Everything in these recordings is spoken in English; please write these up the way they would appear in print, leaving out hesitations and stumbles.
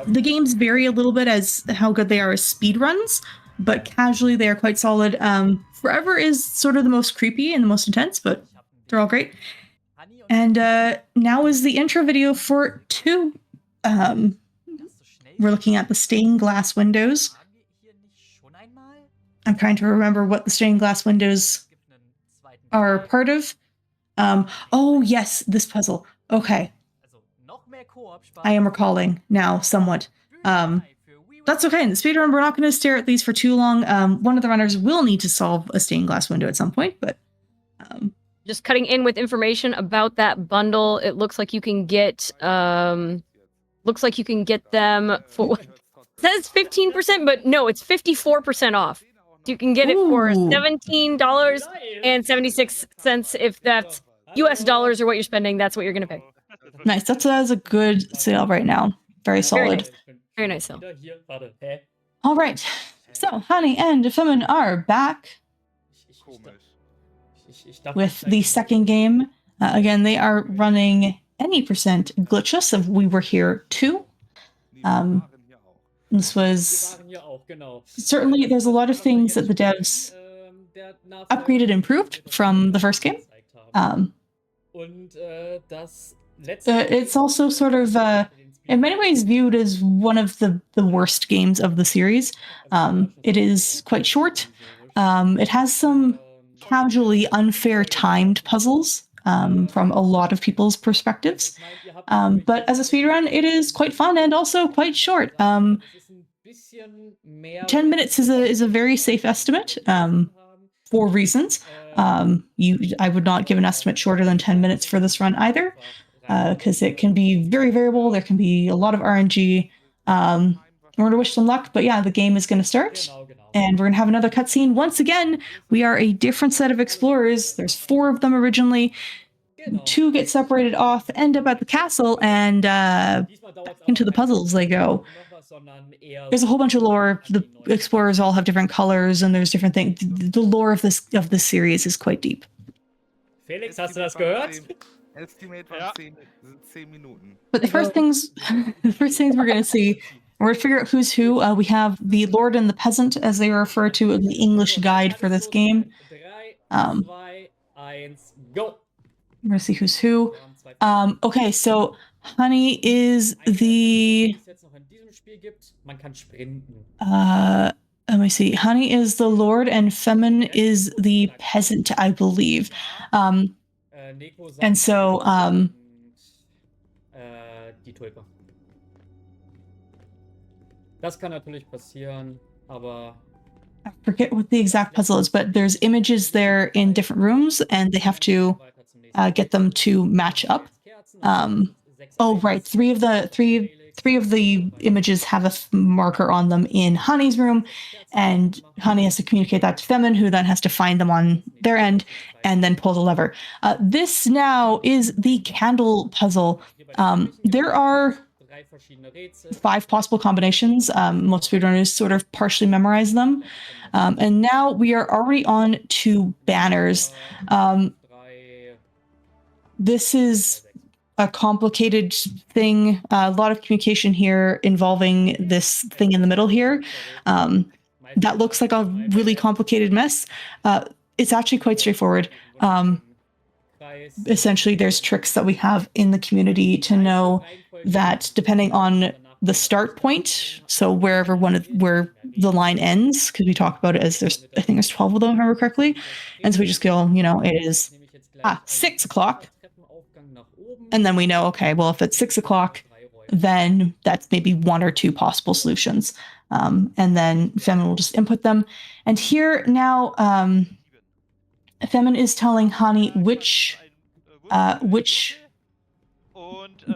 The games vary a little bit as how good they are as speed runs, but casually they are quite solid. Forever is sort of the most creepy and the most intense, but they're all great. And now is the intro video for 2. We're looking at the stained glass windows. I'm trying to remember what the stained glass windows are part of. Oh, yes, this puzzle. Okay. I am recalling now somewhat. That's okay. In the speedrun, we're not going to stare at these for too long. One of the runners will need to solve a stained glass window at some point, but... Just cutting in with information about that bundle, it looks like you can get, them for... It says 15%, but no, it's 54% off. You can get it for $17.76 if that's US dollars or what you're spending. That's what you're going to pay. Nice. That's a good sale right now. Very solid. Very nice sale. All right. So, Hanni and femun are back with the second game. Again, they are running any percent glitchless of We Were Here 2. This was certainly, there's a lot of things that the devs upgraded and improved from the first game. It's also sort of, in many ways, viewed as one of the worst games of the series. It is quite short. It has some casually unfair timed puzzles from a lot of people's perspectives. But as a speedrun, it is quite fun and also quite short. 10 minutes is a very safe estimate for reasons. I would not give an estimate shorter than 10 minutes for this run either, because it can be very variable. There can be a lot of RNG. We're going to wish them luck, but yeah, the game is going to start. And we're going to have another cutscene. Once again, we are a different set of explorers. There's 4 of them originally. 2 get separated off, end up at the castle, and back into the puzzles they go. There's a whole bunch of lore. The explorers all have different colors, and there's different things. The lore of this series is quite deep. Felix, hast du das gehört? But the first things we're going to see, we're going to figure out who's who. We have the Lord and the Peasant, as they refer to in the English guide for this game. We're going to see who's who. Okay, so Hanni is the... let me see. Hanni is the Lord and femun is the Peasant, I believe. And so... Das kann natürlich passieren, aber I forget what the exact puzzle is, but there's images there in different rooms, and they have to get them to match up. Oh, right. Three of the images have a marker on them in Hanni's room, and Hanni has to communicate that to femun, who then has to find them on their end and then pull the lever. This now is the candle puzzle. There are 5 possible combinations. Most speedrunners sort of partially memorize them. And now we are already on to banners. This is a complicated thing. A lot of communication here involving this thing in the middle here. That looks like a really complicated mess. It's actually quite straightforward. Essentially, there's tricks that we have in the community to know that depending on the start point, so where the line ends, because we talk about it as I think there's 12 of them, if I remember correctly, and so we just go, it is 6 o'clock, and then we know, okay, well, if it's 6 o'clock, then that's maybe 1 or 2 possible solutions, and then femun will just input them. And here now, femun is telling Hanni which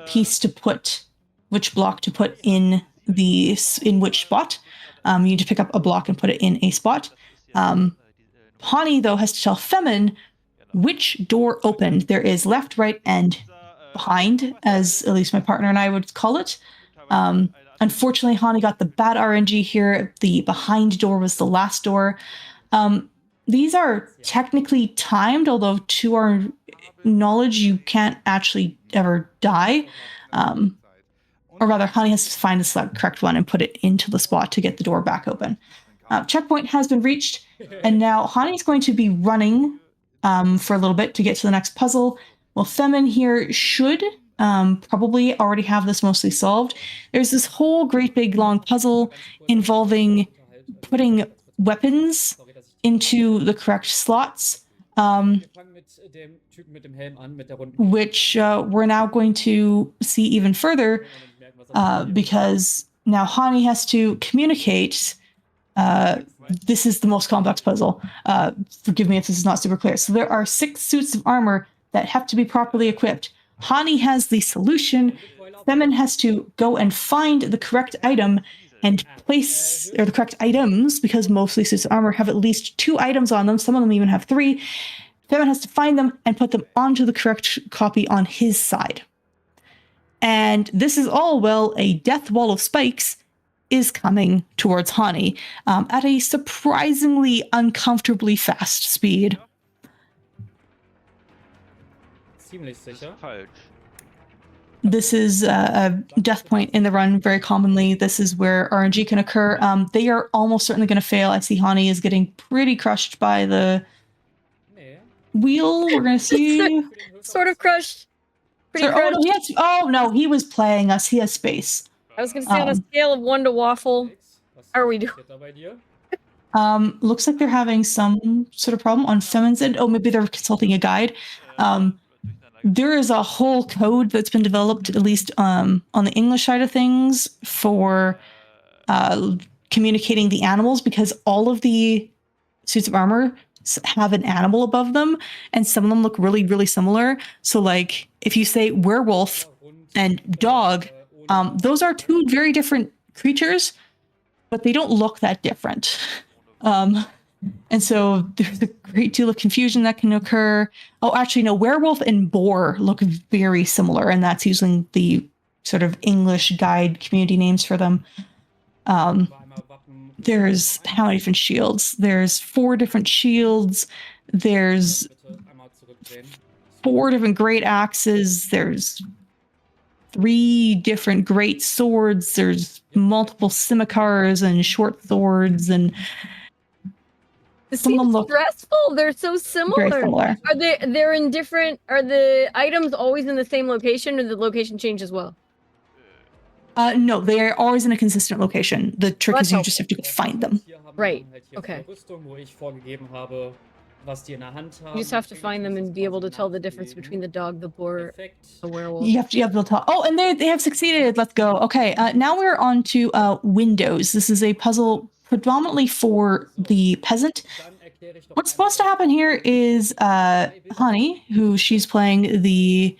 piece to put, which block to put in which spot. You need to pick up a block and put it in a spot. Hanni, though, has to tell femun which door opened. There is left, right, and behind, as at least my partner and I would call it. Unfortunately, Hanni got the bad RNG here. The behind door was the last door. These are technically timed, although to our knowledge, you can't actually ever die. or rather, Hanni has to find the correct one and put it into the spot to get the door back open. Checkpoint has been reached, and now Hanni's going to be running for a little bit to get to the next puzzle. Well, femun here should probably already have this mostly solved. There's this whole great big long puzzle involving putting weapons into the correct slots, which we're now going to see even further because now Hanni has to communicate. This is the most complex puzzle. Forgive me if this is not super clear. So there are 6 suits of armor that have to be properly equipped. Hanni has the solution. femun has to go and find the correct item and place, or the correct items, because mostly suits of armor have at least 2 items on them. Some of them even have 3. femun has to find them and put them onto the correct copy on his side. And this is all while a death wall of spikes is coming towards Hanni at a surprisingly uncomfortably fast speed. Ziemlich sicher. This is a death point in the run very commonly. This is where RNG can occur. They are almost certainly going to fail. I see Hanni is getting pretty crushed by the wheel. We're going to see. Sort of crushed. Pretty Oh, crushed. no, he was playing us. He has space. I was going to say on a scale of 1 to waffle, how are we doing? Looks like they're having some sort of problem on femun's end. Oh, maybe they're consulting a guide. There is a whole code that's been developed, at least on the English side of things, for communicating the animals, because all of the suits of armor have an animal above them, and some of them look really, really similar. So, like, if you say werewolf and dog, those are 2 very different creatures, but they don't look that different. And so there's a great deal of confusion that can occur. Oh, actually, no, werewolf and boar look very similar, and that's using the sort of English guide community names for them. There's how many different shields? There's 4 different shields. There's 4 different great axes. There's 3 different great swords. There's multiple scimitars and short swords, and This seems stressful. They're so similar. Very similar. They're in different, are the items always in the same location, or the location change as well? No, they are always in a consistent location. The trick is you just have to go find them. Right. Okay. You just have to find them and be able to tell the difference between the dog, the boar, the werewolf. You have to be able to tell. Oh, and they have succeeded. Let's go. Okay, now we're on to windows. This is a puzzle predominantly for the peasant. What's supposed to happen here is Hanni, who she's playing the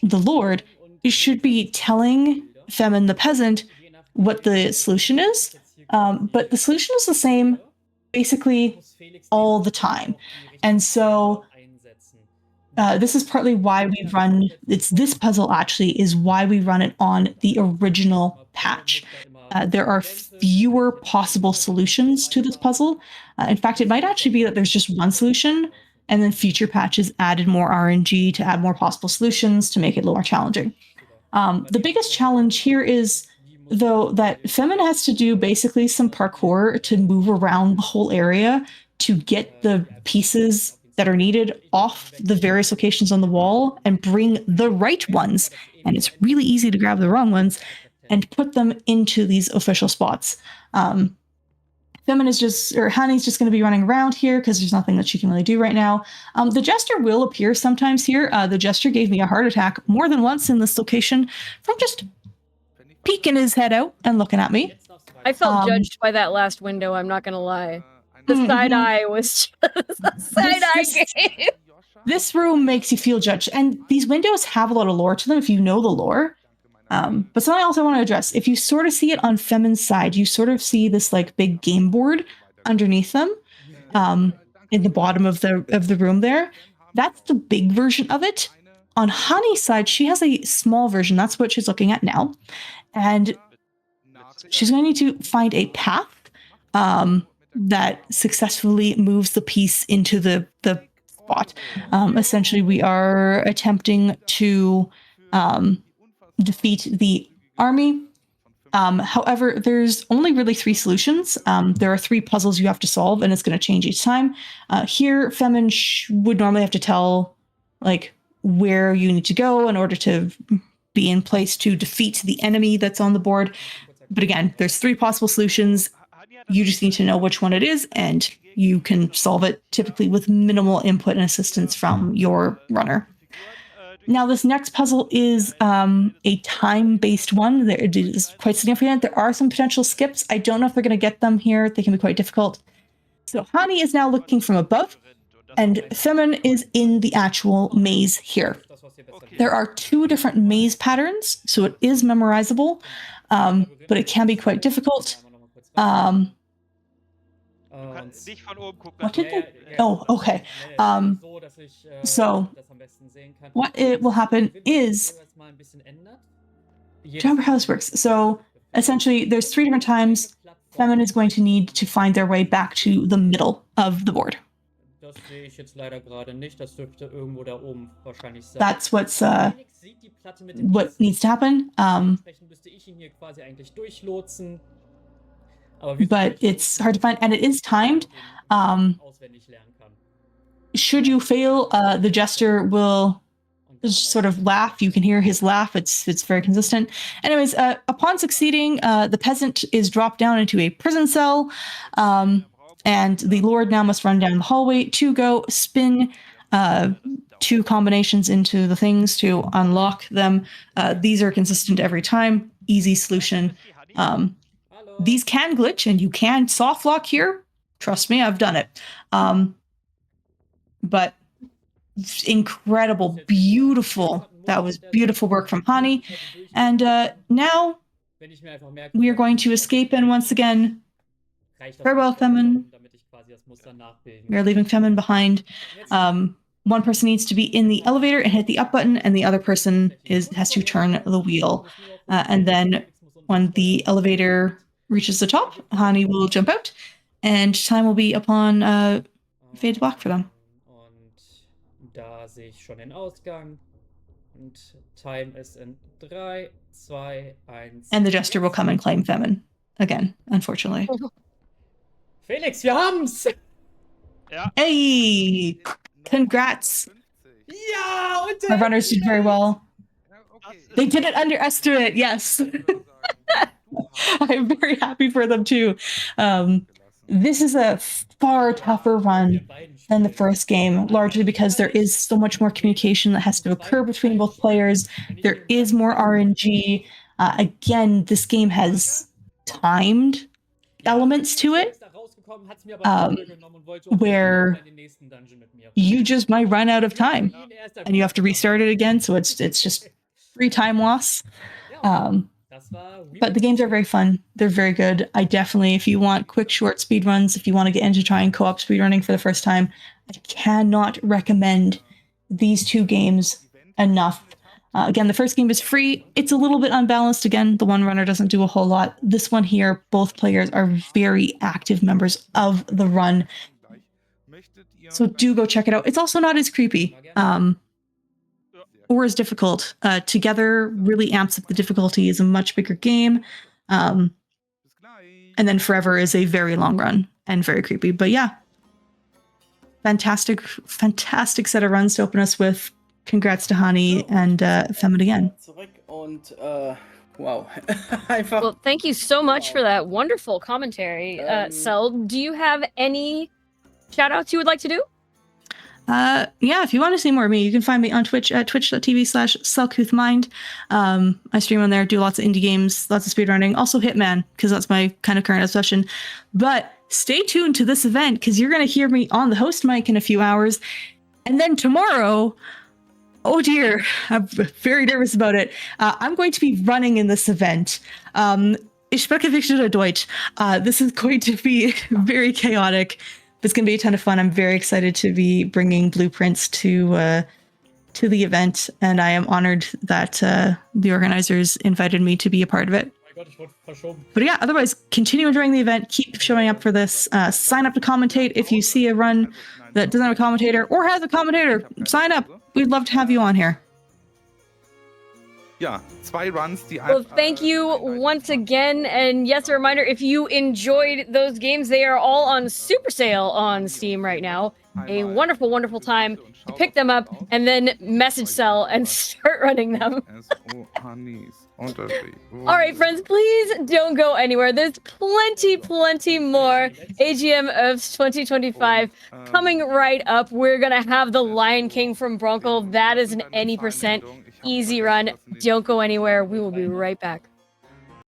Lord, should be telling femun, the peasant, what the solution is. But the solution is the same basically all the time. And so this is partly why we run, this puzzle actually is why we run it on the original patch. There are fewer possible solutions to this puzzle. In fact, it might actually be that there's just one solution, and then future patches added more RNG to add more possible solutions to make it a little more challenging. The biggest challenge here is, though, that femun has to do basically some parkour to move around the whole area to get the pieces that are needed off the various locations on the wall and bring the right ones. And it's really easy to grab the wrong ones and put them into these official spots. Femun is just, or Hanni's just going to be running around here because there's nothing that she can really do right now. The jester will appear sometimes here. The jester gave me a heart attack more than once in this location from just peeking his head out and looking at me. I felt judged by that last window, I'm not going to lie. The side eye was just a side eye game. This room makes you feel judged. And these windows have a lot of lore to them if you know the lore. But something else I want to address, if you sort of see it on femun's side, you sort of see this like big game board underneath them in the bottom of the room there. That's the big version of it. On Hanni's side, she has a small version. That's what she's looking at now. And she's going to need to find a path that successfully moves the piece into the spot. Essentially, we are attempting to defeat the army. However, there's only really 3 solutions. There are 3 puzzles you have to solve, and it's going to change each time. Here, femun would normally have to tell like where you need to go in order to be in place to defeat the enemy that's on the board. But again, there's 3 possible solutions. You just need to know which one it is, and you can solve it typically with minimal input and assistance from your runner. Now, this next puzzle is a time-based one. It is quite significant. There are some potential skips. I don't know if they're going to get them here. They can be quite difficult. So Hanni is now looking from above, and femun is in the actual maze here. There are 2 different maze patterns, so it is memorizable, but it can be quite difficult. What did they? Oh, okay. So what it will happen is, do you remember how this works? So essentially, there's 3 different times femun is going to need to find their way back to the middle of the board. That's what needs to happen. But it's hard to find, and it is timed. Should you fail, the jester will sort of laugh. You can hear his laugh. It's very consistent. Anyways, upon succeeding, the peasant is dropped down into a prison cell, and the lord now must run down the hallway to go spin 2 combinations into the things to unlock them. These are consistent every time. Easy solution. These can glitch, and you can soft lock here. Trust me, I've done it. But incredible, beautiful. That was beautiful work from Hanni. And now we are going to escape, and once again, farewell, femun. We are leaving femun behind. One person needs to be in the elevator and hit the up button, and the other person has to turn the wheel. And then when the elevator reaches the top, Hanni will jump out, and time will be upon fade black for them. Da sehe ich schon den Ausgang. Und time is in 3, 2, 1. And the jester will come and claim femun again, unfortunately. Felix, wir haben's! Ja. Hey! Congrats! Ja! Und My runners did very well. They didn't underestimate, yes. I'm very happy for them too. This is a far tougher run than the first game, largely because there is so much more communication that has to occur between both players. There is more RNG. Again, this game has timed elements to it, where you just might run out of time and you have to restart it again. So it's just free time loss. But the games are very fun. They're very good. I definitely, if you want quick, short speed runs, if you want to get into trying co-op speedrunning for the first time, I cannot recommend these 2 games enough. Again, the first game is free. It's a little bit unbalanced. Again, the one runner doesn't do a whole lot. This one here, both players are very active members of the run. So do go check it out. It's also not as creepy. Or as difficult. Together really amps up the difficulty. Is a much bigger game. And then Forever is a very long run and very creepy. But yeah, fantastic set of runs to open us with. Congrats to Hanni and femun again. Wow. Well, thank you so much for that wonderful commentary. Sel, do you have any shout outs you would like to do? Yeah, if you want to see more of me, you can find me on Twitch at twitch.tv/selcouthmind. I stream on there, do lots of indie games, lots of speedrunning, also Hitman, because that's my kind of current obsession. But stay tuned to this event, because you're going to hear me on the host mic in a few hours. And then tomorrow, oh dear, I'm very nervous about it. I'm going to be running in this event. Ich spreche wirklich nur Deutsch. This is going to be very chaotic. It's going to be a ton of fun. I'm very excited to be bringing blueprints to the event, and I am honored that the organizers invited me to be a part of it. But yeah, otherwise, continue enjoying the event. Keep showing up for this. Sign up to commentate. If you see a run that doesn't have a commentator or has a commentator, sign up. We'd love to have you on here. ja, 2 Runs, die Well, thank you once again. And yes, a reminder, if you enjoyed those games, they are all on super sale on Steam right now. A wonderful, wonderful time to pick them up and then message Cell and start running them. All right, friends, please don't go anywhere. There's plenty more AGMHerbst25 coming right up. We're going to have the Lion King from Bronco. That is an any % easy run. Don't go anywhere. We will be right back.